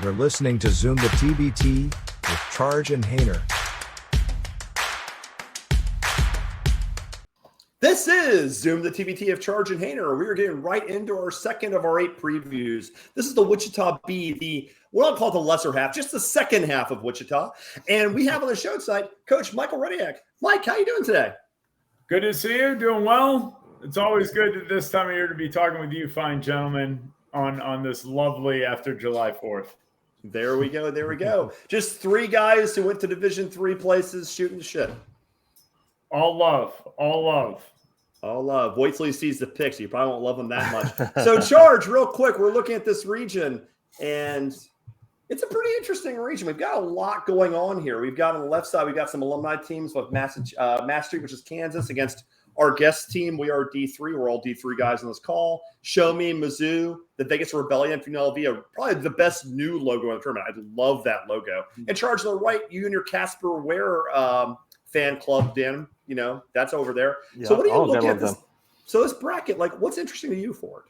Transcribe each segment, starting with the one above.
You're listening to Zoom the TBT with Charge and Hayner. This is Zoom the TBT of Charge and Hayner. We are getting right into our second of our 8 previews. This is the Wichita B, I'll call it the lesser half, just the second half of Wichita. And we have on the show tonight Coach Michael Rejniak. Mike, how you doing today? Good to see you. Doing well. It's always good at this time of year to be talking with you fine gentlemen on this lovely after July 4th. There we go. Just 3 guys who went to Division III places shooting the shit. All love. Wait till he sees the pics. You probably won't love them that much. So, Charge, real quick, we're looking at this region, and it's a pretty interesting region. We've got a lot going on here. We've got on the left side, we've got some alumni teams with Mass Street, which is Kansas, against our guest team. We are D3. We're all D3 guys on this call. Show Me, Mizzou, the Vegas Rebellion, Female LV, are probably the best new logo in the tournament. I love that logo. And Charge, on the right, you and your Casper Ware fan club, Dan, that's over there. Yeah, so what do you look at this? So this bracket, what's interesting to you for it?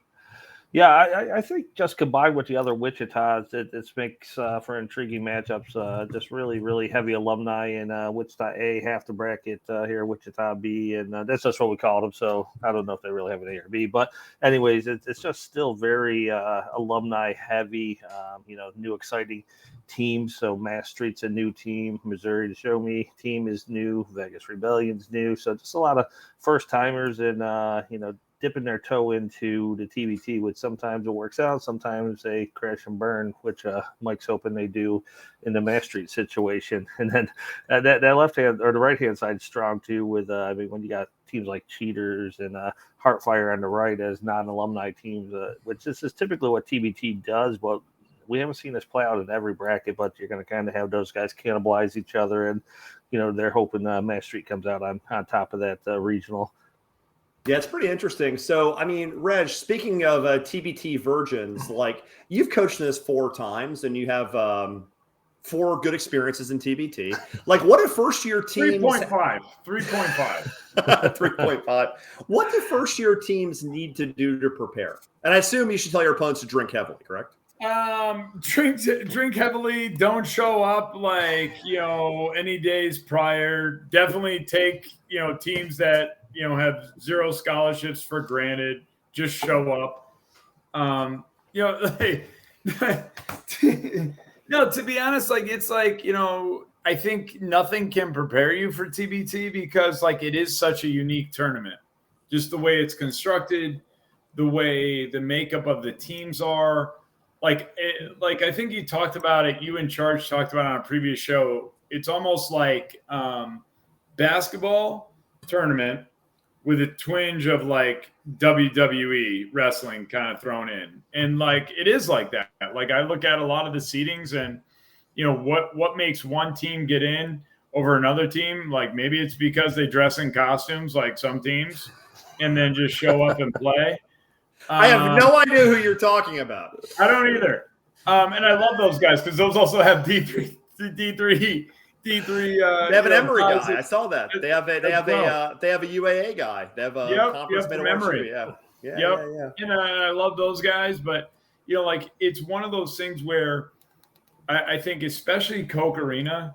Yeah, I think just combined with the other Wichitas, it makes for intriguing matchups. Just really, really heavy alumni in Wichita A, half the bracket here, Wichita B, and that's just what we called them. So I don't know if they really have an A or B, but anyways, it's just still very alumni heavy. New exciting teams. So Mass Street's a new team. Missouri, the Show Me team is new. Vegas Rebellion's new. So just a lot of first timers and dipping their toe into the TBT, which sometimes it works out, sometimes they crash and burn, which Mike's hoping they do in the Mass Street situation. And then that left hand or the right hand side is strong too. With when you got teams like Cheaters and Heartfire on the right as non-alumni teams, which this is typically what TBT does, but we haven't seen this play out in every bracket. But you're going to kind of have those guys cannibalize each other, and they're hoping Mass Street comes out on top of that regional. Yeah, it's pretty interesting. So, Reg, speaking of TBT virgins, you've coached this 4 times and you have 4 good experiences in TBT. What do first-year teams... 3.5. 3.5. What do first-year teams need to do to prepare? And I assume you should tell your opponents to drink heavily, correct? Drink heavily. Don't show up any days prior. Definitely take, teams that have 0 scholarships for granted. Just show up. No, to be honest, I think nothing can prepare you for TBT because it is such a unique tournament. Just the way it's constructed, the way the makeup of the teams are. I think you talked about it. You and Charge talked about it on a previous show. It's almost like basketball tournament with a twinge of WWE wrestling kind of thrown in. And it is like that. I look at a lot of the seedings and, what makes one team get in over another team. Maybe it's because they dress in costumes like some teams and then just show up and play. I have no idea who you're talking about. I don't either. And I love those guys because those also have D3. They have an Emory guy. I saw that. They have a UAA guy. They have a conference from Emory. Yeah. And I love those guys, but it's one of those things where I think, especially Coke Arena,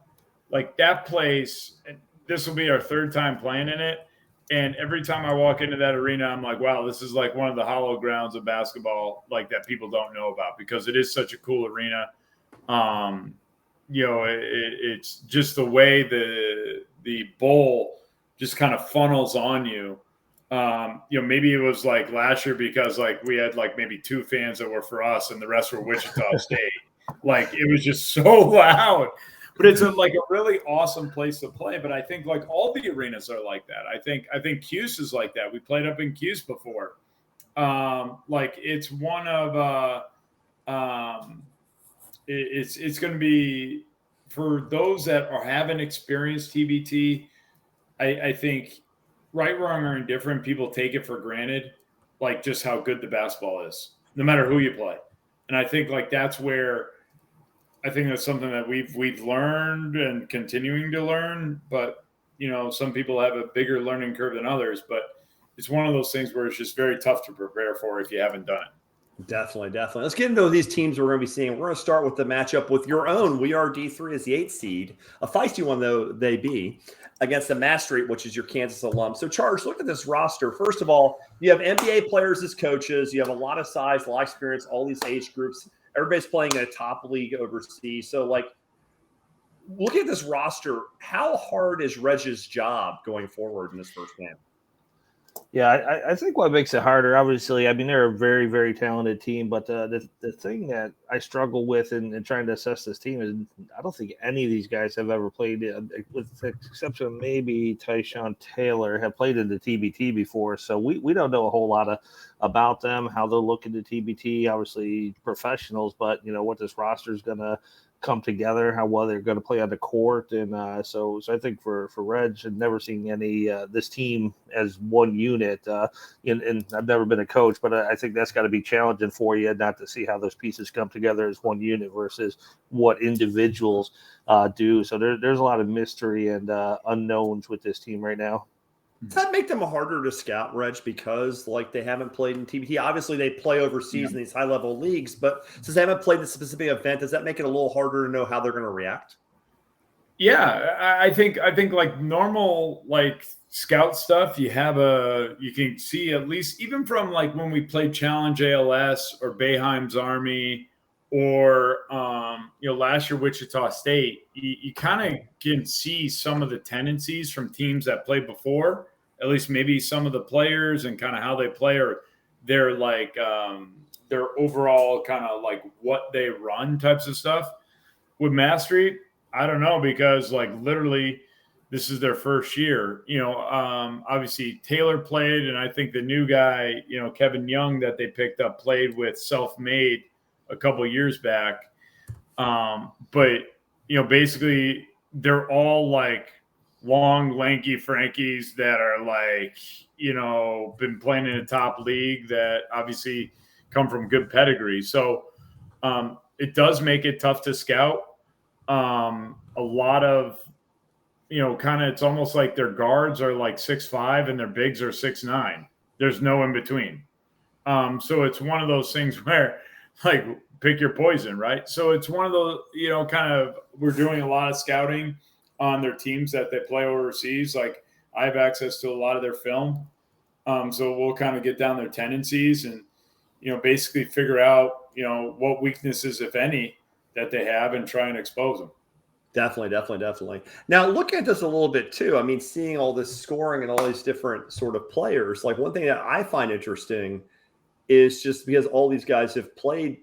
that place. This will be our 3rd time playing in it, and every time I walk into that arena, I'm like, wow, this is one of the hollow grounds of basketball, that people don't know about because it is such a cool arena. It's just the way the bowl just kind of funnels on you. Maybe it was last year because we had maybe 2 fans that were for us and the rest were Wichita State. It was just so loud. But it's a really awesome place to play. But I think all the arenas are like that. I think Cuse is like that. We played up in Cuse before. It's one of it's going to be for those that haven't experienced TBT. I think right, wrong, or indifferent, people take it for granted, just how good the basketball is, no matter who you play. And I think that's where I think that's something that we've learned and continuing to learn. But some people have a bigger learning curve than others. But it's one of those things where it's just very tough to prepare for if you haven't done it. Definitely, definitely. Let's get into these teams we're going to be seeing. We're going to start with the matchup with your own. We are D3 as the 8th seed. A feisty one, though, they be, against the Mass Street, which is your Kansas alum. So, Charge, look at this roster. First of all, you have NBA players as coaches. You have a lot of size, a lot of experience, all these age groups. Everybody's playing in a top league overseas. So, like, look at this roster. How hard is Reg's job going forward in this first game? Yeah, I think what makes it harder, obviously, I mean, they're a very, very talented team, but the thing that I struggle with in trying to assess this team is I don't think any of these guys have ever played, with the exception of maybe Tyshawn Taylor, have played in the TBT before. So we don't know a whole lot about them, how they'll look in the TBT, obviously professionals, but, what this roster is going to come together, how well they're going to play on the court, and so I think for Reg, I've never seen any this team as one unit. And I've never been a coach, but I think that's got to be challenging for you, not to see how those pieces come together as one unit versus what individuals do. So there's a lot of mystery and unknowns with this team right now. Does that make them harder to scout, Reg, because like they haven't played in TBT? Obviously, they play overseas in these high-level leagues, but since they haven't played the specific event, does that make it a little harder to know how they're going to react? Yeah, I think like normal like scout stuff, you can see at least even from like when we played Challenge ALS or Boeheim's Army or last year Wichita State, you kind of can see some of the tendencies from teams that played before, at least maybe some of the players and kind of how they play, or they're like their overall kind of like what they run types of stuff. With Mass Street, I don't know, because like literally this is their first year. Obviously Taylor played, and I think the new guy, Kevin Young, that they picked up played with Self-Made a couple of years back. But basically they're all like long, lanky Frankies that are like, been playing in a top league that obviously come from good pedigree. So it does make it tough to scout. A lot of, it's almost like their guards are like 6'5" and their bigs are 6'9". There's no in between. So it's one of those things where like pick your poison, right? So it's one of those, kind of, we're doing a lot of scouting on their teams that they play overseas. Like I have access to a lot of their film. So we'll kind of get down their tendencies and, basically figure out, what weaknesses, if any, that they have and try and expose them. Definitely. Now, looking at this a little bit too, I mean, seeing all this scoring and all these different sort of players, like one thing that I find interesting is just because all these guys have played,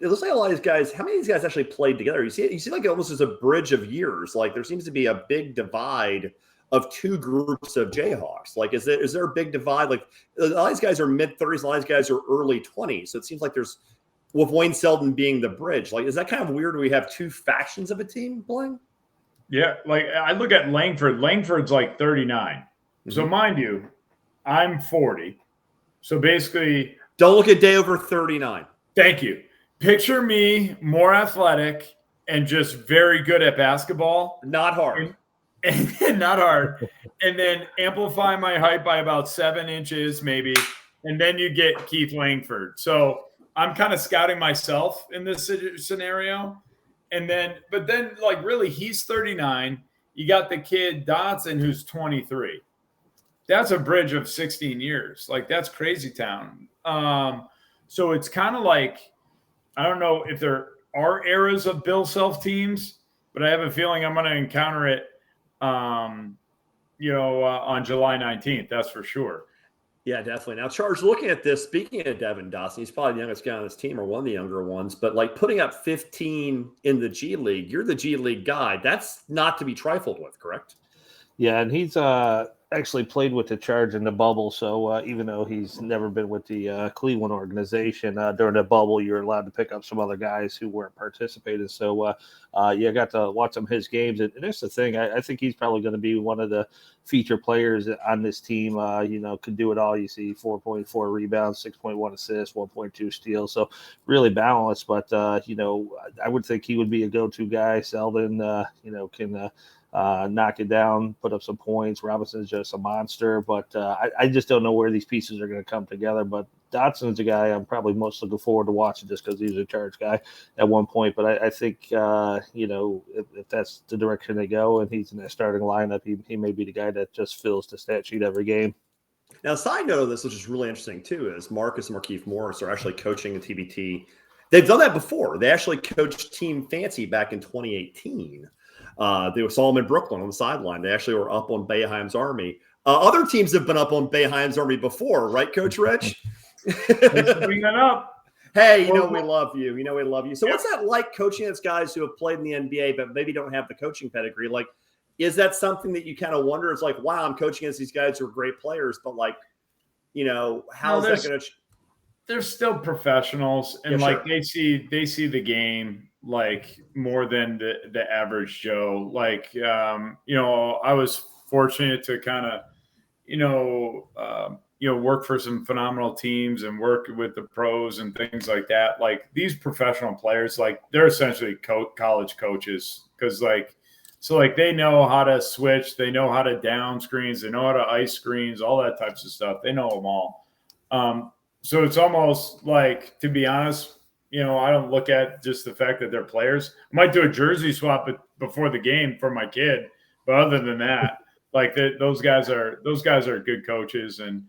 it looks like a lot of these guys, how many of these guys actually played together? You see like almost as a bridge of years. Like there seems to be a big divide of two groups of Jayhawks. Like, is there a big divide? Like a lot of these guys are mid-30s, a lot of these guys are early 20s. So it seems like there's, with Wayne Selden being the bridge, like, is that kind of weird? We have two factions of a team playing? Yeah. Like I look at Langford. Langford's like 39. Mm-hmm. So mind you, I'm 40. So basically, don't look a day over 39. Thank you. Picture me more athletic and just very good at basketball. Not hard. And not hard. And then amplify my height by about 7 inches maybe. And then you get Keith Langford. So I'm kind of scouting myself in this scenario. But then like really he's 39. You got the kid Dotson who's 23. That's a bridge of 16 years. Like that's crazy town. So it's kind of like, I don't know if there are eras of Bill Self teams, but I have a feeling I'm going to encounter it, on July 19th. That's for sure. Yeah, definitely. Now, Charles, looking at this, speaking of Devin Dawson, he's probably the youngest guy on this team or one of the younger ones, but like putting up 15 in the G League, you're the G League guy. That's not to be trifled with, correct? Yeah, and he's actually played with the Charge in the bubble. So even though he's never been with the Cleveland organization, during the bubble, you're allowed to pick up some other guys who weren't participating. So I got to watch some of his games. And that's the thing. I think he's probably going to be one of the feature players on this team. Could do it all. You see 4.4 rebounds, 6.1 assists, 1.2 steals. So really balanced. But, I would think he would be a go-to guy. Selden, can knock it down, put up some points. Robinson's just a monster, but I just don't know where these pieces are going to come together. But Dotson's a guy I'm probably most looking forward to watching just because he was a charge guy at one point. But I think, if that's the direction they go and he's in that starting lineup, he may be the guy that just fills the stat sheet every game. Now, a side note of this, which is really interesting too, is Marcus and Markieff Morris are actually coaching the TBT. They've done that before. They actually coached Team Fancy back in 2018. They saw them in Brooklyn on the sideline. They actually were up on Boeheim's Army. Other teams have been up on Boeheim's Army before, right, Coach Rich? Thanks for bringing that up. Hey, we love you. We love you. So what's that like coaching against guys who have played in the NBA but maybe don't have the coaching pedigree? Like, is that something that you kind of wonder? It's like, wow, I'm coaching against these guys who are great players, but like, how's that going to? They're still professionals, and Yeah, they see the game like more than the average Joe. I was fortunate to kind of, work for some phenomenal teams and work with the pros and things like that. Like these professional players, like they're essentially college coaches because they know how to switch, they know how to down screens, they know how to ice screens, all that types of stuff. They know them all. So it's almost like, to be honest, I don't look at just the fact that they're players. I might do a jersey swap before the game for my kid, but other than that, those guys are good coaches, and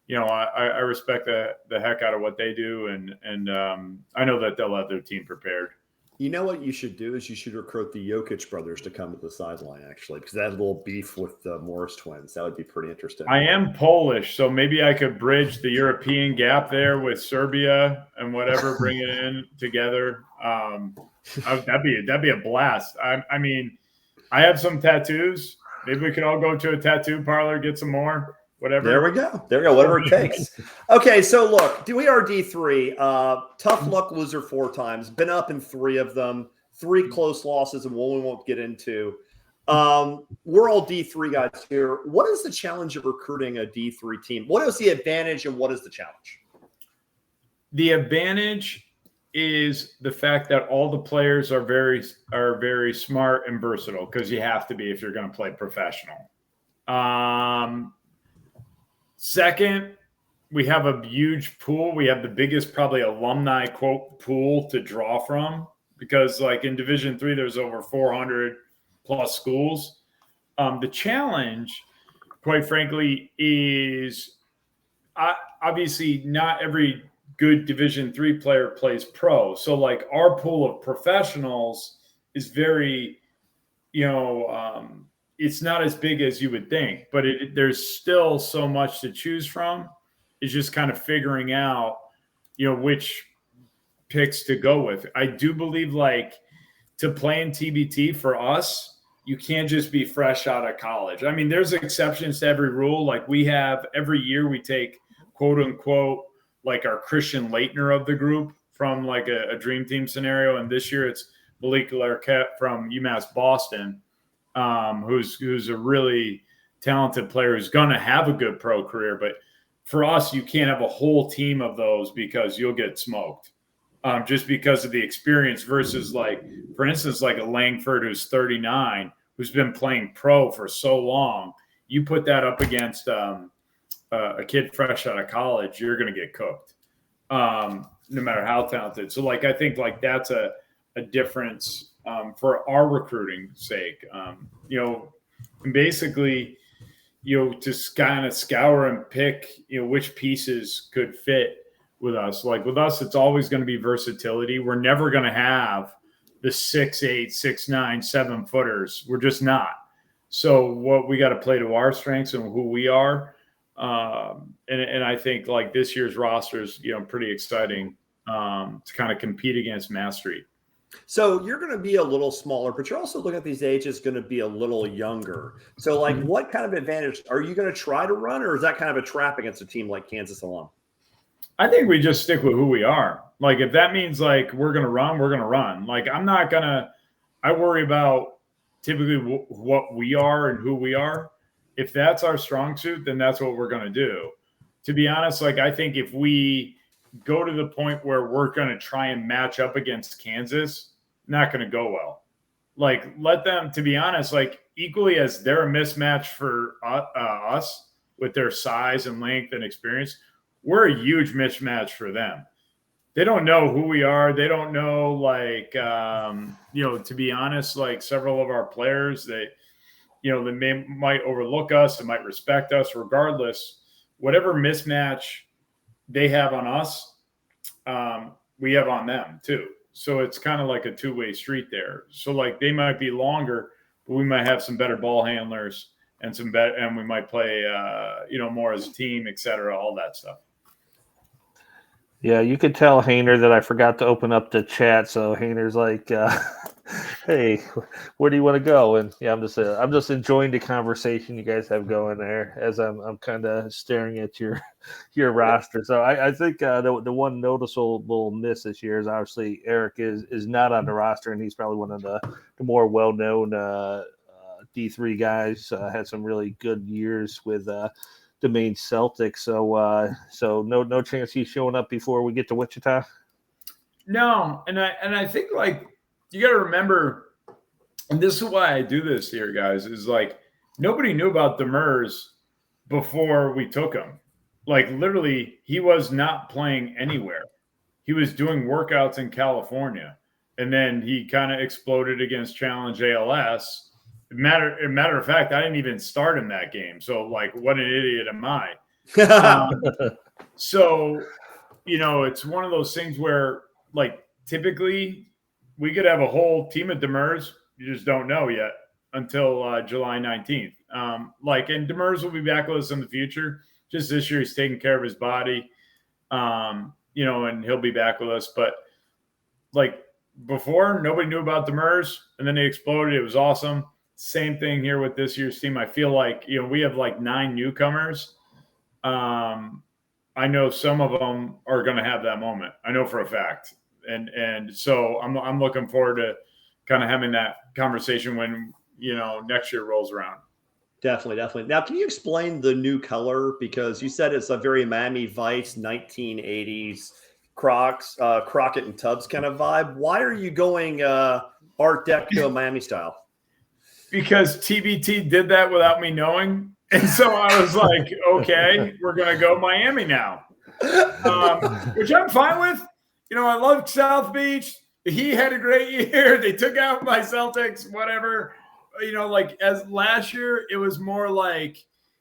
I respect the heck out of what they do, and I know that they'll have their team prepared. You know what you should do is you should recruit the Jokic brothers to come to the sideline, actually, because that little beef with the Morris twins. That would be pretty interesting. I am Polish, so maybe I could bridge the European gap there with Serbia and whatever, bring it in together. That'd be a blast. I mean, I have some tattoos. Maybe we could all go to a tattoo parlor, get some more. Whatever. There we go. Whatever it takes. Okay, so look, we are D3. Tough luck loser 4 times. Been up in 3 of them. 3 close losses and one we won't get into. We're all D3 guys here. What is the challenge of recruiting a D3 team? What is the advantage and what is the challenge? The advantage is the fact that all the players are very smart and versatile, because you have to be if you're going to play professional. Second, we have a huge pool. We have the biggest probably alumni quote pool to draw from, because in Division III, there's over 400 plus schools. The challenge, quite frankly, is obviously not every good Division III player plays pro. So our pool of professionals is very, it's not as big as you would think, but there's still so much to choose from. It's just kind of figuring out, which picks to go with. I do believe to play in TBT for us, you can't just be fresh out of college. I mean, there's exceptions to every rule. We have every year we take quote unquote, our Christian Leitner of the group from a dream team scenario. And this year it's Malik Larquette from UMass Boston. Who's a really talented player who's going to have a good pro career. But for us, you can't have a whole team of those because you'll get smoked just because of the experience versus for instance, a Langford who's 39, who's been playing pro for so long. You put that up against a kid fresh out of college, you're going to get cooked no matter how talented. So I think that's a difference for our recruiting sake, and basically, to kind of scour and pick, which pieces could fit with us. With us, it's always going to be versatility. We're never going to have the 6'8", 6'9", 7 footers. We're just not. So what we got to play to our strengths and who we are. And I think this year's roster is, pretty exciting to kind of compete against Mass Street. So you're going to be a little smaller, but you're also looking at these ages going to be a little younger. So what kind of advantage are you going to try to run, or is that kind of a trap against a team like Kansas alum? I think we just stick with who we are. If that means we're going to run, we're going to run. I'm not going to, I worry about typically what we are and who we are. If that's our strong suit, then that's what we're going to do. To be honest, I think if we go to the point where we're going to try and match up against Kansas, not going to go well. like let them, to be honest, like equally as they're a mismatch for us with their size and length and experience, we're a huge mismatch for them. They don't know who we are. They don't know, like, to be honest, like several of our players, they might overlook us and might respect us regardless. Whatever mismatch they have on us, we have on them too. So it's kind of like a two-way street there. So like they might be longer, but we might have some better ball handlers and and we might play, more as a team, et cetera, all that stuff. Yeah, you could tell Hainer that I forgot to open up the chat. So Hainer's like, "Hey, where do you want to go?" And yeah, I'm just enjoying the conversation you guys have going there as I'm kind of staring at your roster. So I think the one noticeable miss this year is obviously Eric is not on the roster, and he's probably one of the more well known D3 guys. Had some really good years with the main Celtics. So no chance he's showing up before we get to Wichita. No, and I think like you got to remember, and this is why I do this here, guys, is like nobody knew about Demers before we took him. Like literally, he was not playing anywhere. He was doing workouts in California, and then he kind of exploded against Challenge ALS. Matter of fact, I didn't even start in that game. So, like, what an idiot am I? So, it's one of those things where, like, typically we could have a whole team of Demers. You just don't know yet until July 19th. And Demers will be back with us in the future. Just this year, he's taking care of his body, and he'll be back with us. But, like, before, nobody knew about Demers, and then they exploded. It was awesome. Same thing here with this year's team. I feel like, we have like 9 newcomers. I know some of them are going to have that moment. I know for a fact. And so I'm looking forward to kind of having that conversation when, next year rolls around. Definitely. Now, can you explain the new color? Because you said it's a very Miami Vice 1980s Crockett and Tubbs kind of vibe. Why are you going Art Deco Miami style? Because TBT did that without me knowing. And so I was like, okay, we're going to go Miami now, which I'm fine with. I love South Beach. He had a great year. They took out my Celtics, whatever. Like as last year, it was more like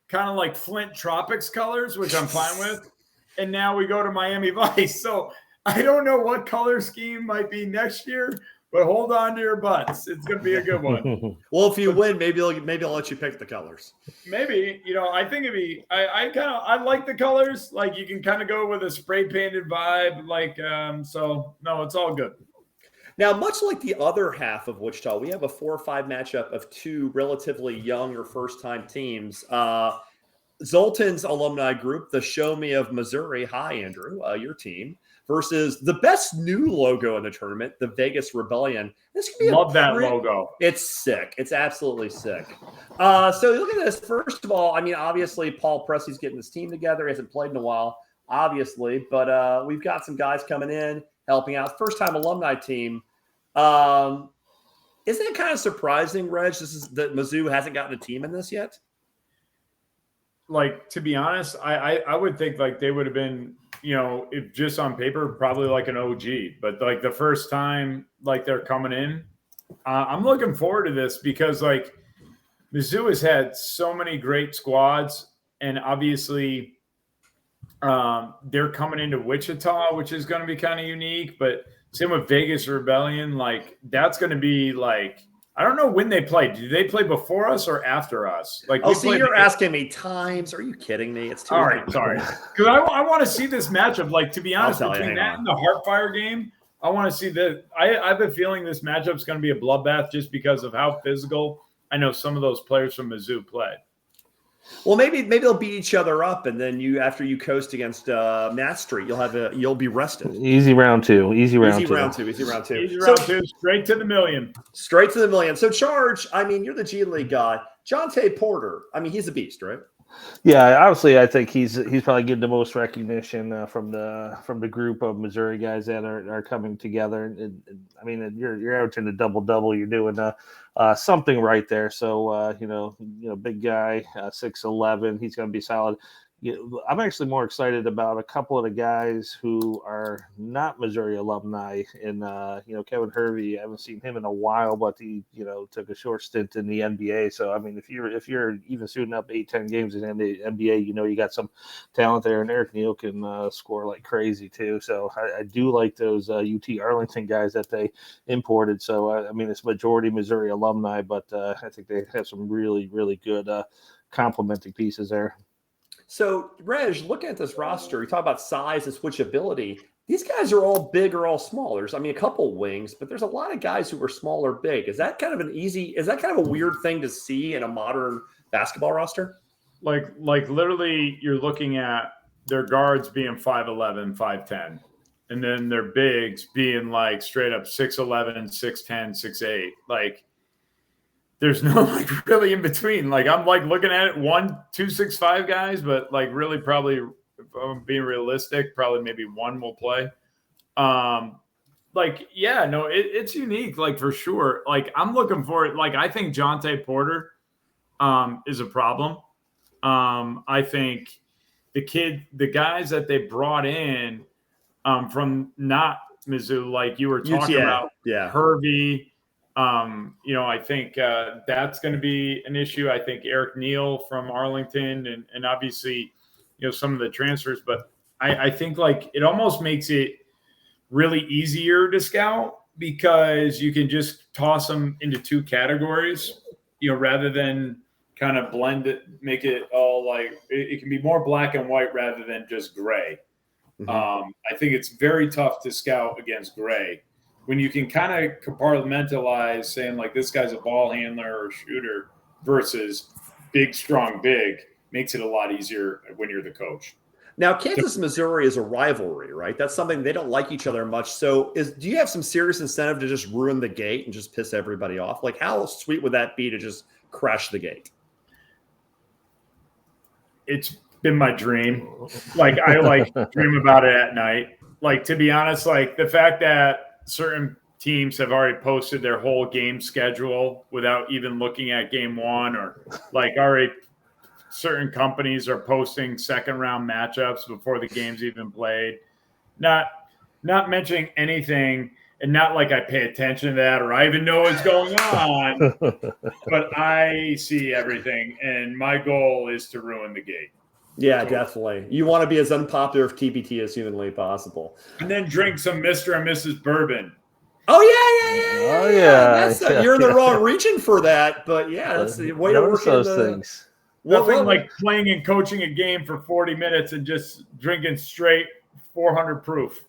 kind of like Flint Tropics colors, which I'm fine with. And now we go to Miami Vice. So I don't know what color scheme might be next year, but hold on to your butts. It's going to be a good one. Well, if you win, maybe I'll let you pick the colors. Maybe, I think it'd be, I like the colors. Like you can kind of go with a spray painted vibe. Like, so no, it's all good. Now, much like the other half of Wichita, we have a 4-5 matchup of 2 relatively young or first-time teams. Zoltan's alumni group, the Show Me of Missouri. Hi, Andrew, your team. Versus the best new logo in the tournament, the Vegas Rebellion. This could be that logo. It's sick. It's absolutely sick. So look at this. First of all, I mean, obviously, Paul Pressey's getting his team together. He hasn't played in a while, obviously. But we've got some guys coming in, helping out. First-time alumni team. Isn't it kind of surprising, Reg, that Mizzou hasn't gotten a team in this yet? Like, to be honest, I would think like they would have been, if just on paper, probably like an OG, but like the first time like they're coming in, I'm looking forward to this because like Mizzou has had so many great squads and obviously they're coming into Wichita, which is going to be kind of unique, but same with Vegas Rebellion. Like that's going to be like, I don't know when they played. Do they play before us or after us? Like, you're asking me times. Are you kidding me? It's too all right. Sorry, because I want to see this matchup. Like, to be honest, between that and the Heartfire game, I want to see that. I have a feeling this matchup is going to be a bloodbath just because of how physical I know some of those players from Mizzou play. Well, maybe they'll beat each other up, and then after you coast against Matt Street, you'll be rested. Easy round two. Easy round two. Straight to the million. Straight to the million. So, Charge, I mean, you're the G League guy. Jonte Porter, I mean, he's a beast, right? Yeah, obviously, I think he's probably getting the most recognition from the group of Missouri guys that are coming together. I mean, you're averaging a double double. You're doing something right there. So big guy, 6'11", he's going to be solid. I'm actually more excited about a couple of the guys who are not Missouri alumni. And Kevin Hervey, I haven't seen him in a while, but he took a short stint in the NBA. So I mean, if you're even shooting up 8-10 games in the NBA, you got some talent there, and Eric Neal can score like crazy too. So I do like those UT Arlington guys that they imported. So I mean, it's majority Missouri alumni, but I think they have some really good complementing pieces there. So, Reg, looking at this roster, you talk about size and switchability. These guys are all big or all small. There's, a couple wings, but there's a lot of guys who are small or big. Is that kind of a weird thing to see in a modern basketball roster? Like literally, you're looking at their guards being 5'11", 5'10", and then their bigs being like straight up 6'11", 6'10", 6'8". Like, there's no like really in between. Like, I'm like looking at it 1, 2, 6'5" guys, but like really probably, if I'm being realistic, probably maybe one will play. It's unique, like for sure. Like, I'm looking for it. Like, I think Jonte Porter is a problem. I think the guys that they brought in from not Mizzou, like you were talking about, Hervey. I think that's going to be an issue. I think Eric Neal from Arlington and obviously, some of the transfers, but I think like it almost makes it really easier to scout because you can just toss them into two categories, rather than kind of blend it, make it all like it can be more black and white rather than just gray. Mm-hmm. I think it's very tough to scout against gray. When you can kind of compartmentalize saying like this guy's a ball handler or shooter versus big, strong, big makes it a lot easier when you're the coach. Now, Kansas, Missouri is a rivalry, right? That's something they don't like each other much. So do you have some serious incentive to just ruin the gate and just piss everybody off? Like, how sweet would that be to just crash the gate? It's been my dream. Like, I dream about it at night. Like, to be honest, like the fact that certain teams have already posted their whole game schedule without even looking at game one, or like already certain companies are posting second round matchups before the game's even played. Not mentioning anything, and not like I pay attention to that or I even know what's going on, but I see everything, and my goal is to ruin the gate. Yeah, definitely. You want to be as unpopular of TBT as humanly possible. And then drink some Mr. and Mrs. Bourbon. Oh, yeah. You're in the wrong region for that, but yeah, that's the way to work those things. Nothing like playing and coaching a game for 40 minutes and just drinking straight 400 proof.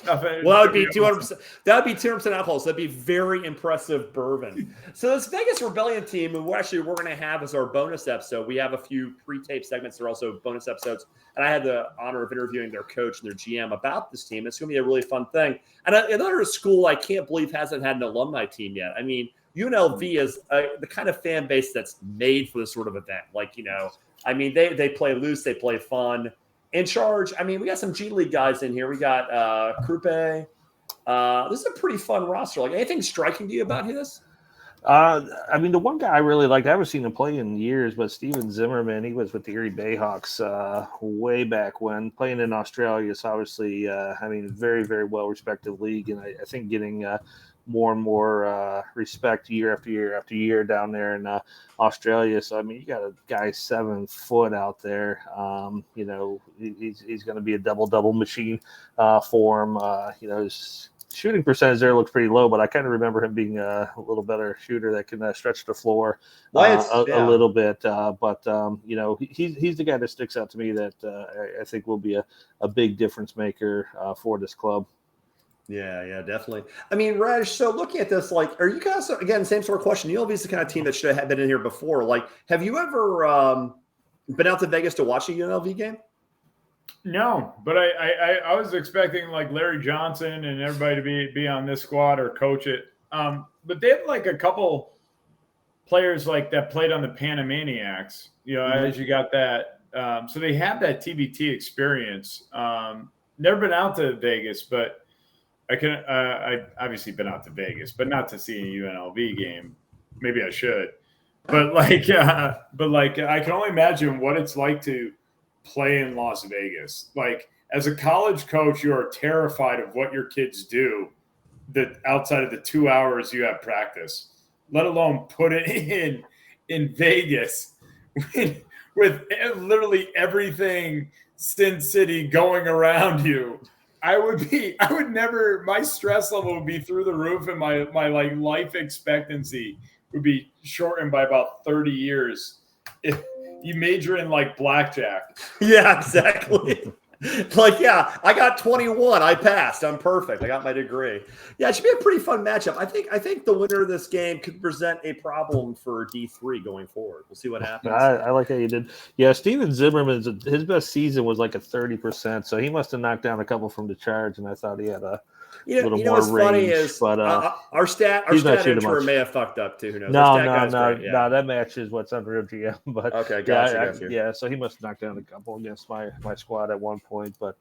Nothing. Well, that would be 200%. That would be 200% alcohol. So that'd be very impressive bourbon. So this Vegas Rebellion team, who we're going to have as our bonus episode. We have a few pre-tape segments. They're also bonus episodes, and I had the honor of interviewing their coach and their GM about this team. It's going to be a really fun thing. And another school I can't believe hasn't had an alumni team yet. I mean, UNLV is the kind of fan base that's made for this sort of event. Like, they play loose, they play fun. In charge, we got some G League guys in here. We got Krupe. This is a pretty fun roster. Like, anything striking to you about this? The one guy I really liked, I haven't seen him play in years, but Steven Zimmerman, he was with the Erie Bayhawks way back when, playing in Australia. It's obviously, very, very well-respected league, and I think getting more and more respect year after year after year down there in Australia. So, you got a guy 7 foot out there. He's going to be a double machine for him. His shooting percentage there looks pretty low, but I kind of remember him being a little better shooter that can stretch the floor a little bit. He's the guy that sticks out to me that I think will be a big difference maker for this club. Yeah, definitely. Reg, so looking at this, like, are you guys, again, same sort of question. UNLV is the kind of team that should have been in here before. Like, have you ever been out to Vegas to watch a UNLV game? No, but I was expecting like Larry Johnson and everybody to be on this squad or coach it. But they have like a couple players like that played on the Panamaniacs, as you got that. So they have that TBT experience. Never been out to Vegas, but I obviously been out to Vegas, but not to see a UNLV game. Maybe I should, but I can only imagine what it's like to play in Las Vegas. Like as a college coach, you are terrified of what your kids do that outside of the 2 hours you have practice, let alone put it in Vegas with literally everything Sin City going around you. My stress level would be through the roof, and my like life expectancy would be shortened by about 30 years if you major in like blackjack. Yeah, exactly. I got 21. I passed. I'm perfect. I got my degree. Yeah, it should be a pretty fun matchup. I think the winner of this game could present a problem for D3 going forward. We'll see what happens. I like how you did. Yeah, Steven Zimmerman, his best season was like a 30%, so he must have knocked down a couple from the charge, and I thought he had a little more what's range. Funny is, but our stat intro may have fucked up too. Who knows? No, that matches what's on Real GM. But okay, gotcha. So he must have knocked down a couple against my squad at one point. But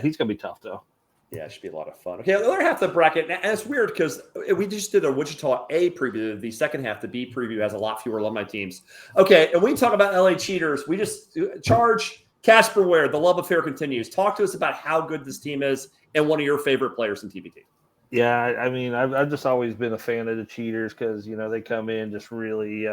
he's gonna be tough though. Yeah, it should be a lot of fun. Okay, the other half of the bracket, and it's weird because we just did a Wichita A preview. The second half, the B preview, has a lot fewer alumni teams. Okay, and we talk about LA Cheaters. We just charge Casper Ware. The love affair continues. Talk to us about how good this team is and one of your favorite players in TBT. Yeah, I mean, I've just always been a fan of the Cheaters because, they come in just really,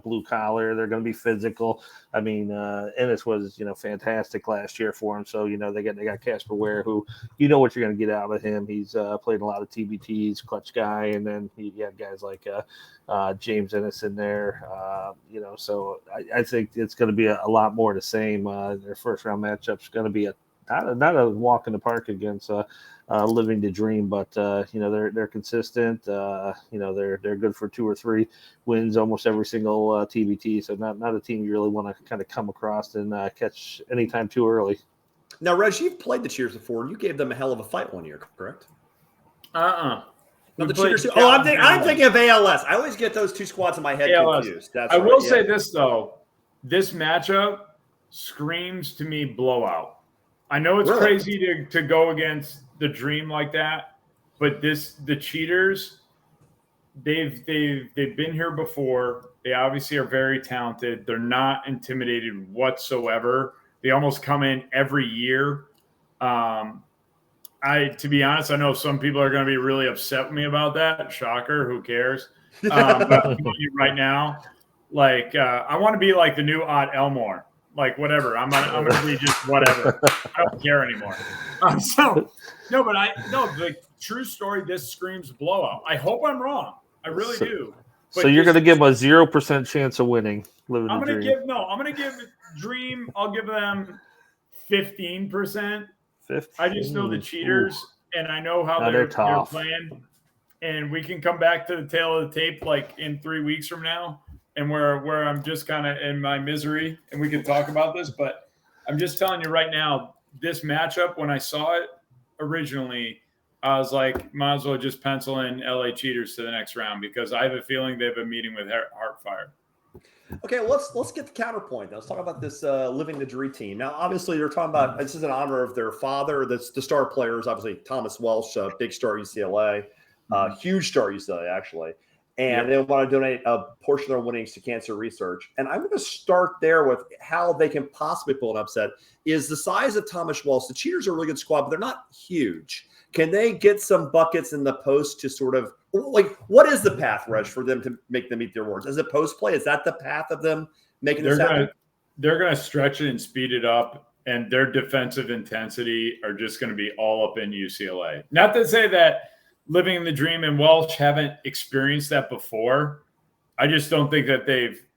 blue collar. They're going to be physical. I mean, Ennis was, fantastic last year for him. So, they got Casper Ware, who what you're going to get out of him. He's played a lot of TBTs, clutch guy. And then you have guys like James Ennis in there, so I think it's going to be a lot more the same. Their first round matchup is going to be not a walk in the park against Living the Dream, but they're consistent. They're good for 2 or 3 wins almost every single TBT. So not a team you really want to kind of come across and catch anytime too early. Now, Reg, you've played the Cheaters before, and you gave them a hell of a fight one year, correct? Not the Cheaters. Oh, I'm thinking of ALS. I always get those two squads in my head confused. I will say this though: this matchup screams to me blowout. I know it's crazy to go against the Dream like that, but the Cheaters, they've been here before. They obviously are very talented. They're not intimidated whatsoever. They almost come in every year. To be honest, I know some people are going to be really upset with me about that. Shocker, who cares? But I'm telling you right now, I want to be like the new Ott Elmore. Like whatever, I'm gonna be just whatever. I don't care anymore. The true story. This screams blowout. I hope I'm wrong. I really do. But so you're gonna give a 0% chance of winning. I'm gonna give Dream. I'll give them 15%. I just know the Cheaters, and I know how they're playing. And we can come back to the tail of the tape in 3 weeks from now. And where I'm just kind of in my misery, and we can talk about this, but I'm just telling you right now, this matchup, when I saw it originally, I was like, might as well just pencil in LA Cheaters to the next round because I have a feeling they have a meeting with Heartfire. Okay, let's get the counterpoint. Let's talk about this Living the Dream team. Now, obviously, they're talking about this is in honor of their father. The star players, obviously, Thomas Welsh, big star UCLA, huge star UCLA, actually. And they want to donate a portion of their winnings to cancer research. And I'm going to start there with how they can possibly pull an upset. Is the size of Thomas Welsh. The Cheaters are a really good squad, but they're not huge. Can they get some buckets in the post to sort of what is the path, Reg, for them to make them meet their awards? Is it post play? Is that the path of them making this happen? They're going to stretch it and speed it up, and their defensive intensity are just going to be all up in UCLA. Not to say that Living the Dream and Welsh haven't experienced that before. I just don't think that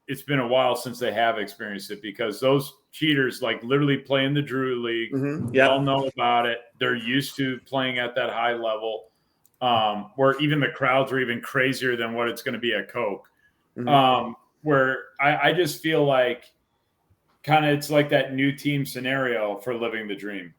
it's been a while since they have experienced it because those Cheaters literally play in the Drew League. Mm-hmm. They all know about it. They're used to playing at that high level where even the crowds are even crazier than what it's going to be at Coke. Mm-hmm. Where I just feel like kind of it's like that new team scenario for Living the Dream.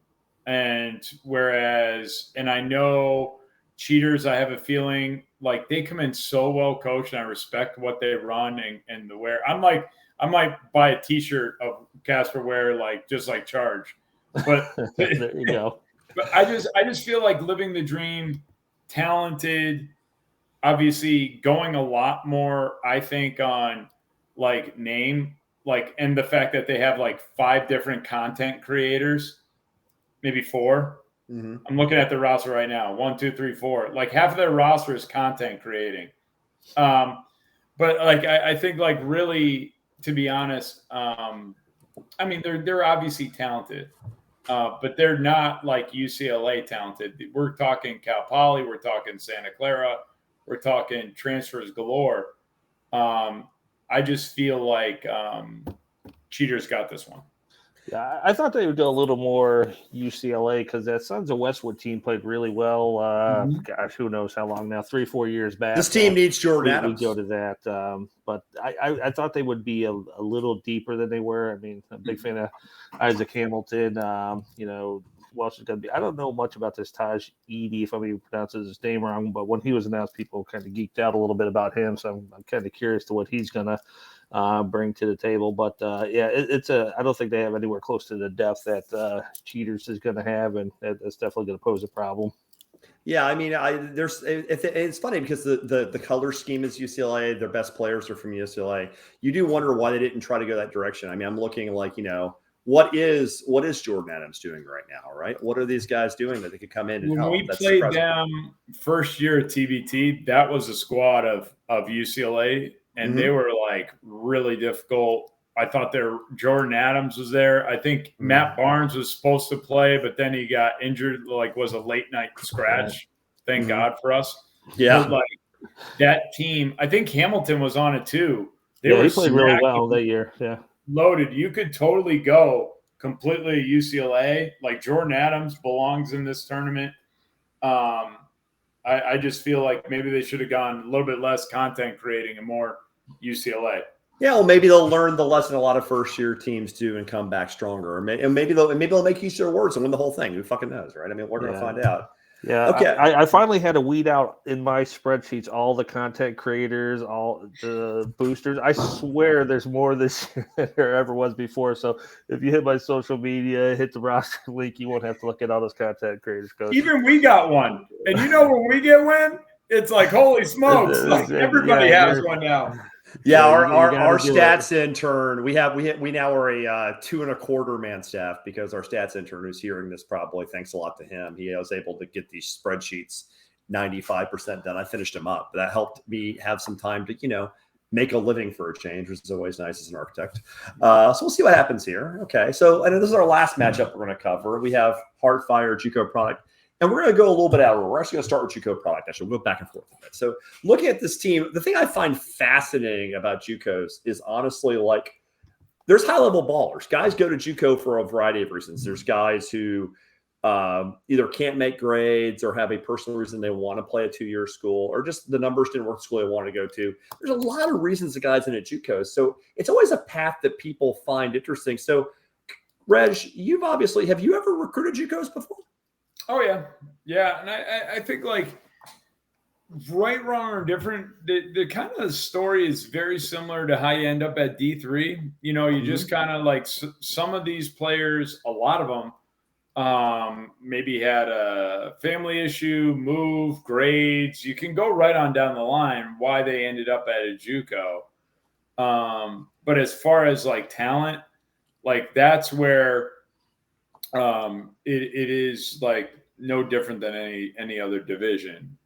And I know Cheaters, I have a feeling like they come in so well coached, and I respect what they run and the wear. I might buy a T-shirt of Casper Ware, like just like Charge, but There you go. But I just feel like living the dream, talented, obviously going a lot more, I think, on like name, like, and the fact that they have like 5 different content creators, maybe 4. Mm-hmm. I'm looking at the roster right now. 1, 2, 3, 4. Like half of their roster is content creating. But like I think like really, to be honest, I mean they're obviously talented, but they're not like UCLA talented. We're talking Cal Poly, we're talking Santa Clara, we're talking transfers galore. I just feel like Cheaters got this one. Yeah, I thought they would go a little more UCLA because that Sons of Westwood team played really well. Gosh, who knows how long now? 3-4 years back. This team needs Jordan we Adams. go to that. But I thought they would be a little deeper than they were. I mean, I'm a big fan of Isaac Hamilton. Who else is going to be? I don't know much about this Taj Edie, if I'm even pronouncing his name wrong, but when he was announced, people kind of geeked out a little bit about him. So I'm kind of curious to what he's going to bring to the table. But I don't think they have anywhere close to the depth that Cheaters is going to have, and that's definitely going to pose a problem. Yeah, I mean, it's funny because the color scheme is UCLA. Their best players are from UCLA. You do wonder why they didn't try to go that direction. I mean, I'm looking like, what is Jordan Adams doing right now, right? What are these guys doing that they could come in and when help? we That's played surprising. them first year at TBT, that was a squad of UCLA, and they were like really difficult. I thought Jordan Adams was there. I think Matt Barnes was supposed to play, but then he got injured, like was a late night scratch. Thank God for us. Yeah. But, like that team, I think Hamilton was on it too. He played really well that year. Yeah. Loaded. You could totally go completely UCLA. Like Jordan Adams belongs in this tournament. I just feel like maybe they should have gone a little bit less content creating and more UCLA. Yeah, well, maybe they'll learn the lesson a lot of first-year teams do and come back stronger. And maybe they'll make use of their words and win the whole thing. Who fucking knows, right? I mean, we're going to find out. Yeah. Okay. I finally had to weed out in my spreadsheets all the content creators, all the boosters. I swear there's more this year than there ever was before. So if you hit my social media, hit the roster link, you won't have to look at all those content creators. Even we got one. And when we get one, it's like, holy smokes. Like everybody has one now. Yeah, So our stats intern, we now are a 2.25 man staff because our stats intern who's hearing this probably, thanks a lot to him. He was able to get these spreadsheets 95% done. I finished them up. That helped me have some time to, make a living for a change, which is always nice as an architect. So we'll see what happens here. Okay, so and this is our last matchup we're going to cover. We have Heartfire JUCO product. And we're going to go a little bit out of order. We're actually going to start with JUCO product. Actually, we'll go back and forth a bit. So looking at this team, the thing I find fascinating about JUCOs is honestly like there's high-level ballers. Guys go to JUCO for a variety of reasons. There's guys who either can't make grades or have a personal reason they want to play a 2-year school or just the numbers didn't work at school they wanted to go to. There's a lot of reasons the guys in at JUCOs. So it's always a path that people find interesting. So, Reg, have you ever recruited JUCOs before? Oh, yeah. Yeah. And I think like right, wrong, or different, the kind of story is very similar to how you end up at D3. You just kind of like some of these players, a lot of them maybe had a family issue, move, grades. You can go right on down the line why they ended up at a JUCO. But as far as like talent, like that's where it is like no different than any other division.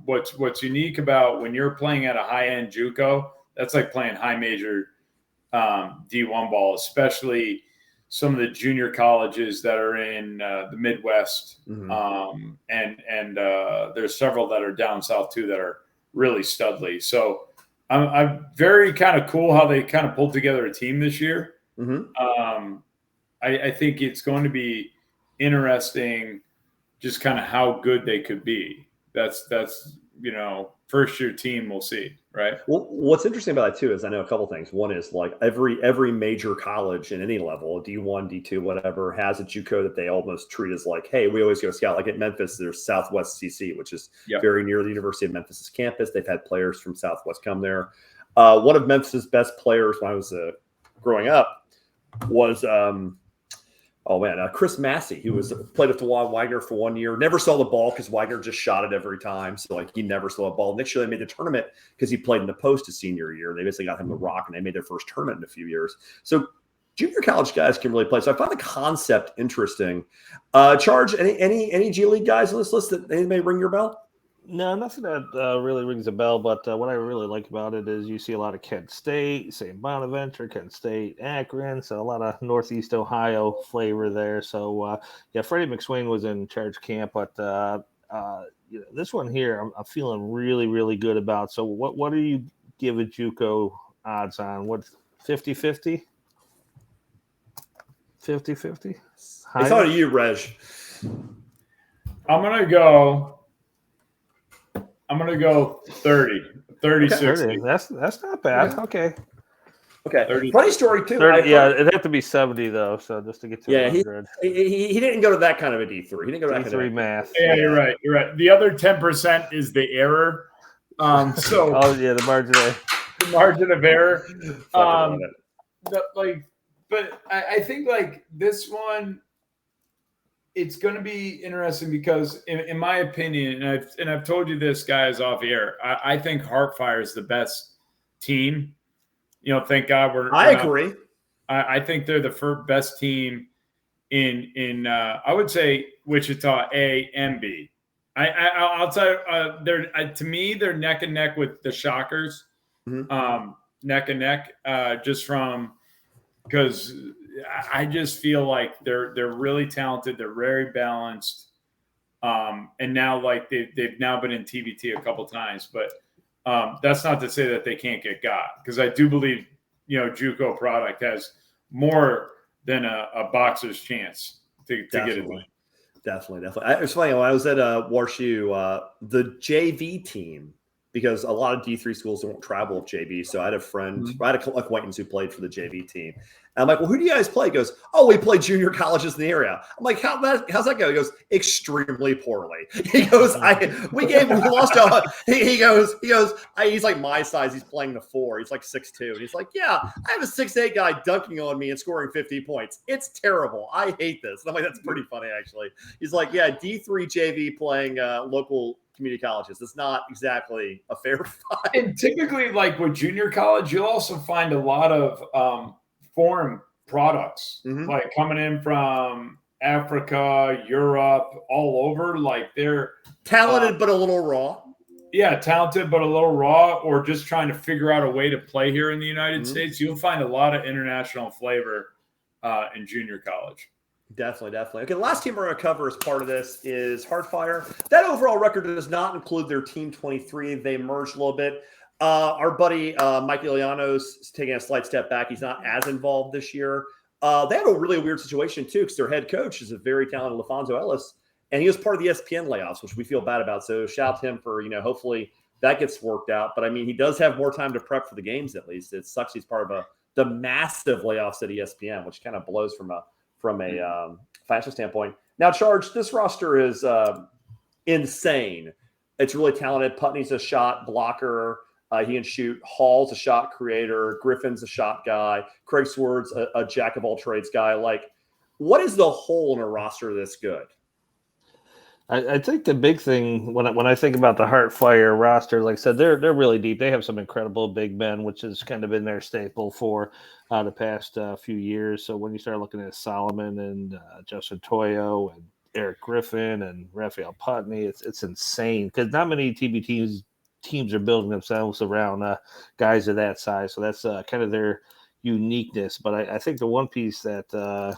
What's unique about when you're playing at a high-end JUCO, that's like playing high major D1 ball, especially some of the junior colleges that are in the Midwest. And there's several that are down south too that are really studly. So I'm very kind of cool how they kind of pulled together a team this year. I think it's going to be interesting just kind of how good they could be. That's first year team, we'll see. right? Well, what's interesting about that too is I know a couple things. One is like every major college in any level, D1, D2, whatever, has a JUCO that they almost treat as like, hey, we always go scout. Like at Memphis, there's Southwest CC, which is Yep. very near the University of Memphis's campus. They've had players from Southwest come there. One of Memphis's best players when I was growing up was Chris Massey, who played with DeJuan Wagner for 1 year. Never saw the ball because Wagner just shot it every time. So like he never saw a ball. Next year they made the tournament because he played in the post his senior year. They basically got him the rock, and they made their first tournament in a few years. So junior college guys can really play. So I find the concept interesting. Charge, any G League guys on this list that may ring your bell? No, nothing that really rings a bell, but what I really like about it is you see a lot of Kent State, St. Bonaventure, Kent State, Akron, so a lot of Northeast Ohio flavor there. So, Freddie McSwain was in charge camp, but this one here I'm feeling really, really good about. So what do you give a JUCO odds on? What, 50-50? 50-50? It's on you, Reg. I'm going to go 30, 60. That's not bad. Okay. Okay. 30. Funny story too. 30, it'd have to be 70 though, so just to get to 100. He didn't go to that kind of a D3. He didn't go to that kind D3 of math. Yeah, you're right. You're right. The other 10% is the error. So The margin of error. it. But I think like this one, it's going to be interesting because, in my opinion, and I've told you this, guys, off air. I think Heartfire is the best team. Thank God I agree. I think they're the best team in I would say Wichita A and B. I'll tell you, to me they're neck and neck with the Shockers, neck and neck, just from because. I just feel like they're really talented. They're very balanced, and now like they've now been in TBT a couple times. But that's not to say that they can't get got, because I do believe JUCO product has more than a boxer's chance to get it done. Definitely. It's funny when I was at WashU, the JV team. Because a lot of D3 schools don't travel with JV. So I had a friend, I had an acquaintance who played for the JV team. And I'm like, well, who do you guys play? He goes, oh, we play junior colleges in the area. I'm like, how's that go? He goes, extremely poorly. He goes, we lost. He's like my size. He's playing the 4. He's like 6'2". And he's like, yeah, I have a 6'8" guy dunking on me and scoring 50 points. It's terrible. I hate this. And I'm like, that's pretty funny, actually. He's like, yeah, D3 JV playing local community colleges. It's not exactly a fair fight. And typically, like with junior college, you'll also find a lot of foreign products, like coming in from Africa, Europe, all over. Like they're talented but a little raw. Yeah, talented but a little raw, or just trying to figure out a way to play here in the United States. You'll find a lot of international flavor in junior college. Definitely. Okay, the last team we're going to cover as part of this is Heartfire. That overall record does not include their Team 23. They merged a little bit. Our buddy Mike Ilianos is taking a slight step back. He's not as involved this year. They have a really weird situation, too, because their head coach is a very talented LaFonso Ellis, and he was part of the ESPN layoffs, which we feel bad about. So shout out to him for, hopefully that gets worked out. But, I mean, he does have more time to prep for the games, at least. It sucks he's part of the massive layoffs at ESPN, which kind of blows from a financial standpoint. Now, Charge, this roster is insane. It's really talented. Putney's a shot blocker. He can shoot. Hall's a shot creator. Griffin's a shot guy. Craig Sword's a jack of all trades guy. Like, what is the hole in a roster this good? I think the big thing when I think about the Heartfire roster, like I said, they're really deep. They have some incredible big men, which has kind of been their staple for the past few years. So when you start looking at Solomon and Justin Toyo and Eric Griffin and Raphael Putney, it's insane because not many TBT teams are building themselves around guys of that size. So that's kind of their uniqueness. But I think the one piece that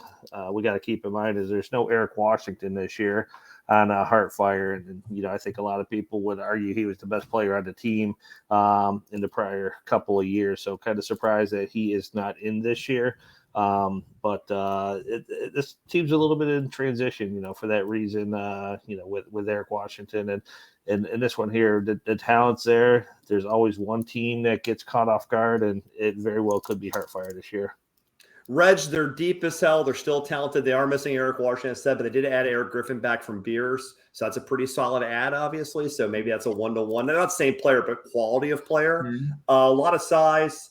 we got to keep in mind is there's no Eric Washington this year on Heartfire. And, I think a lot of people would argue he was the best player on the team in the prior couple of years. So kind of surprised that he is not in this year. This team's a little bit in transition, for that reason, with Eric Washington and this one here, the talent's there. There's always one team that gets caught off guard, and it very well could be Heartfire this year. Reg, they're deep as hell. They're still talented. They are missing Eric Washington, as said, but they did add Eric Griffin back from Beers. So that's a pretty solid add, obviously. So maybe that's a 1-to-1. They're not the same player, but quality of player. Mm-hmm. A lot of size.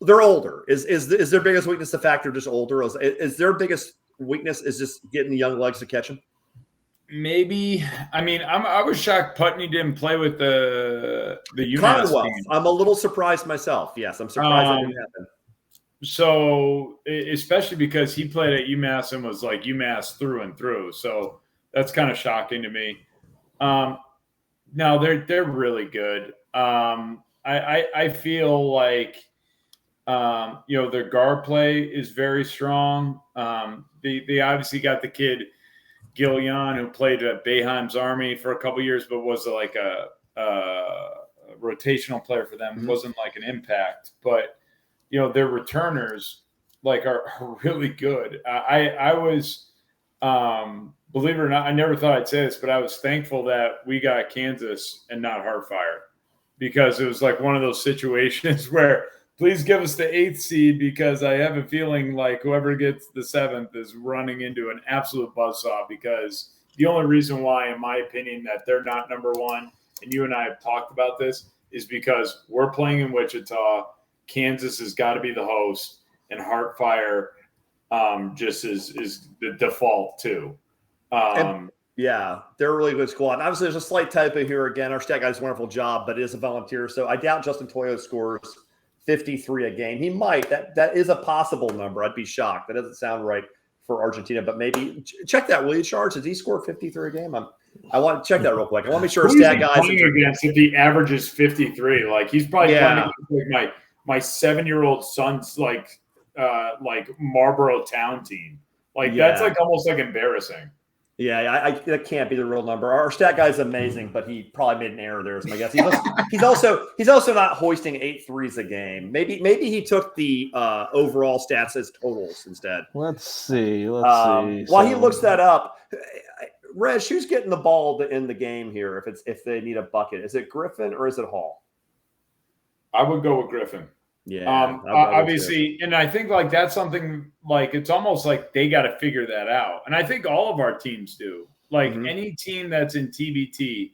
They're older. Is their biggest weakness the fact they're just older? Is their biggest weakness is just getting the young legs to catch them? Maybe. I mean, I was shocked Putney didn't play with the UMass Commonwealth. team. I'm a little surprised myself. Yes, I'm surprised that didn't happen. So, especially because he played at UMass and was like UMass through and through. So that's kind of shocking to me. No, they're really good. I feel like their guard play is very strong. They obviously got the kid Gillian, who played at Boeheim's Army for a couple years, but was like a rotational player for them. Mm-hmm. Wasn't like an impact, but their returners are really good. I was, believe it or not, I never thought I'd say this, but I was thankful that we got Kansas and not Heartfire, because it was like one of those situations where please give us the 8th seed, because I have a feeling like whoever gets the 7th is running into an absolute buzzsaw, because the only reason why, in my opinion, that they're not number one, and you and I have talked about this, is because we're playing in Wichita. Kansas has got to be the host, and Heartfire just is the default too. Yeah, they're a really good squad. Obviously, there's a slight typo here again. Our stat guy does a wonderful job, but it is a volunteer. So I doubt Justin Toyo scores 53 a game. He might. That is a possible number. I'd be shocked. That doesn't sound right for Argentina, but maybe check that. Will you, Charge? Does he score 53 a game? I want to check that real quick. I want to make sure stat guys playing against if the average is 53. Like he's probably playing against my 7-year-old son's like Marlboro Town team. That's like almost like embarrassing. Yeah, that can't be the real number. Our stat guy is amazing, but he probably made an error there, is my guess. He's also not hoisting 8 threes a game. Maybe he took the overall stats as totals instead. Let's see. While he looks that up, Reg, who's getting the ball to end the game here? If they need a bucket, is it Griffin or is it Hall? I would go with Griffin. Yeah, obviously, and I think that's something it's almost like they got to figure that out. And I think all of our teams do. Any team that's in TBT,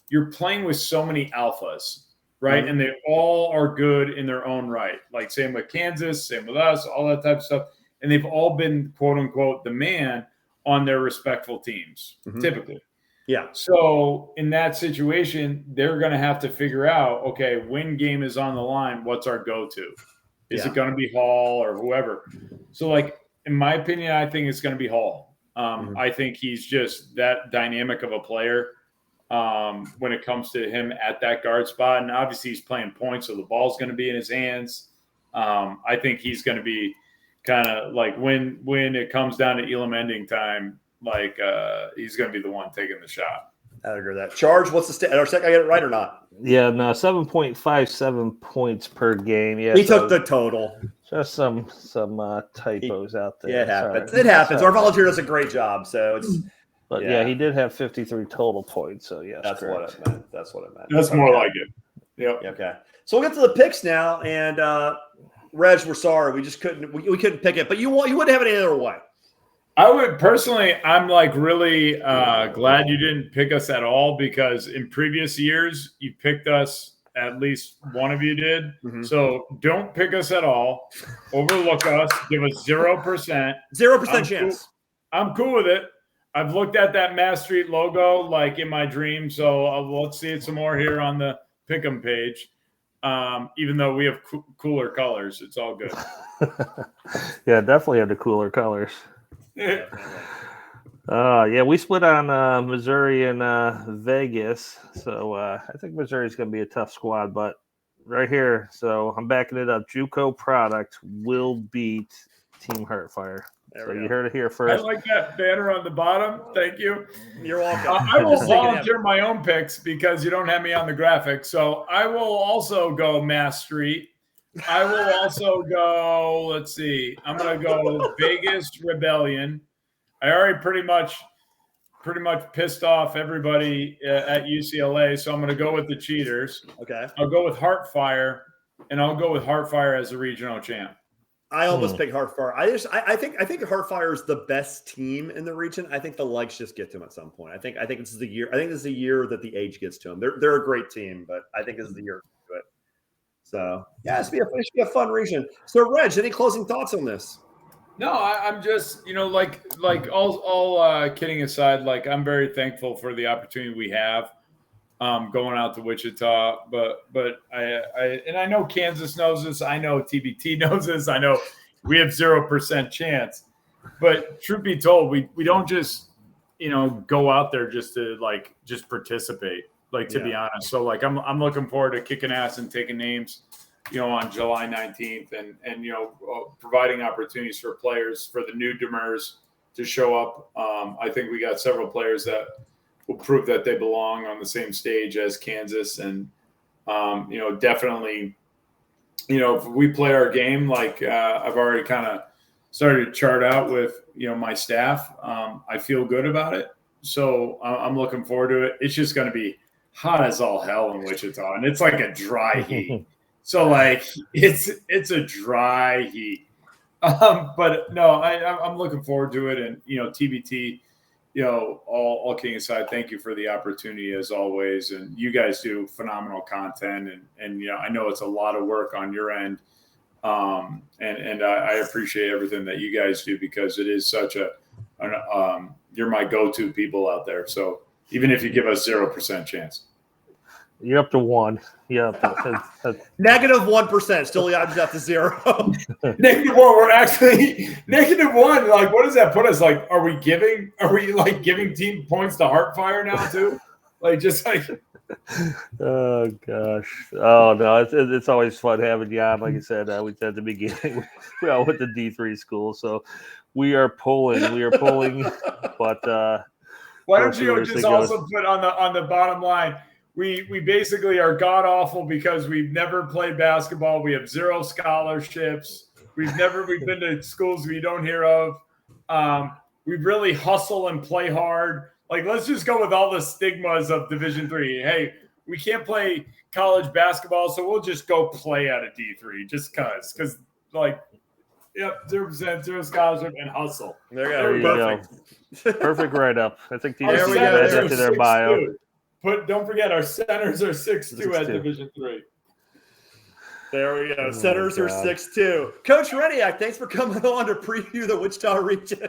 you're playing with so many alphas, right? Mm-hmm. And they all are good in their own right. Same with Kansas, same with us, all that type of stuff. And they've all been quote unquote the man on their respectful teams, typically. Yeah. So in that situation, they're going to have to figure out, okay, when game is on the line, what's our go-to? Is it going to be Hall or whoever? So in my opinion, I think it's going to be Hall. I think he's just that dynamic of a player when it comes to him at that guard spot. And obviously he's playing points, so the ball's going to be in his hands. I think he's going to be kind of when it comes down to Elam ending time, he's going to be the one taking the shot. I agree with that. Charge, what's the stat? Our second, I get it right or not? Yeah, no, 7.57 points per game. Yeah, he took the total. Just some typos out there. Yeah, it happens. Sorry. It happens. Sorry. Our volunteer does a great job, so it's. But yeah, he did have 53 total points. So yes, that's correct. what it meant. That's what it meant. That's more like it. Yep. Okay. So we'll get to the picks now, and Reg, we're sorry, we just couldn't. We couldn't pick it, but you wouldn't have it any other way. I would personally, I'm really glad you didn't pick us at all, because in previous years you picked us, at least one of you did. Mm-hmm. So don't pick us at all. Overlook us. Give us 0%. 0% chance. I'm cool with it. I've looked at that Mass Street logo in my dream. So let's see it some more here on the Pick'em page. Even though we have cooler colors, it's all good. Yeah, definitely have the cooler colors. Yeah, we split on Missouri and Vegas, so I think Missouri's going to be a tough squad. But right here, so I'm backing it up. JUCO product will beat Team Heartfire. So you heard it here first. I like that banner on the bottom. Thank you. You're welcome. I will volunteer my own picks because you don't have me on the graphic. So I will also go Mass Street. I will also go. Let's see. I'm going to go Vegas Rebellion. I already pretty much pissed off everybody at UCLA, so I'm going to go with the Cheaters. Okay. I'll go with Heartfire, and I'll go with Heartfire as the regional champ. I almost picked Heartfire. I think Heartfire is the best team in the region. I think the legs just get to them at some point. I think this is the year. I think this is the year that the age gets to them. They're a great team, but I think this is the year to do it. So yeah, it should be a fun region. So Reg, any closing thoughts on this? No, I'm just, like all kidding aside, like I'm very thankful for the opportunity we have going out to Wichita. But I know Kansas knows this. I know TBT knows this. I know we have 0% chance. But truth be told, we don't just go out there just to just participate. To be honest, so I'm looking forward to kicking ass and taking names. On July 19th and providing opportunities for players, for the newcomers to show up. I think we got several players that will prove that they belong on the same stage as Kansas. And, definitely, if we play our game, I've already kind of started to chart out with, my staff, I feel good about it. So I'm looking forward to it. It's just going to be hot as all hell in Wichita. And it's like a dry heat. So it's a dry heat, but no, I'm looking forward to it. And TBT, all kidding aside, thank you for the opportunity as always. And you guys do phenomenal content, and I know it's a lot of work on your end, and I appreciate everything that you guys do because it is such you're my go-to people out there. So even if you give us 0% chance. You're up to 1. Yeah. -1%. Still the odds up to 0. -1. We're actually -1. What does that put us? Are we giving team points to Heartfire now too? Oh gosh. Oh no, it's always fun having you on. Like I said, we said at the beginning, we all went to D3 school, so we are pulling. But why don't you just also put on the bottom line? We basically are god awful because we've never played basketball. We have 0 scholarships. We've been to schools we don't hear of. We really hustle and play hard. Let's just go with all the stigmas of Division III. Hey, we can't play college basketball, so we'll just go play at a D3 just because 0%, 0 scholarship, and hustle. There you go. Perfect write-up. I think teams should add that to their bio. Don't forget, our centers are 6'2" at Division III. There we go. Centers are 6'2". Coach Rejniak, thanks for coming on to preview the Wichita region.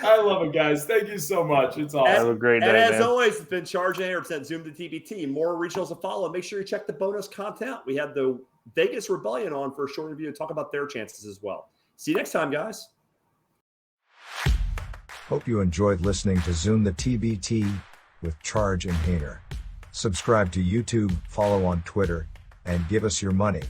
I love it, guys. Thank you so much. It's awesome. Have a great day, and as man. always, it's been Charge and represent Zoom to TBT. More regionals to follow. Make sure you check the bonus content. We had the Vegas Rebellion on for a short review to talk about their chances as well. See you next time, guys. Hope you enjoyed listening to Zoom the TBT with Charge and Hainer. Subscribe to YouTube, follow on Twitter, and give us your money.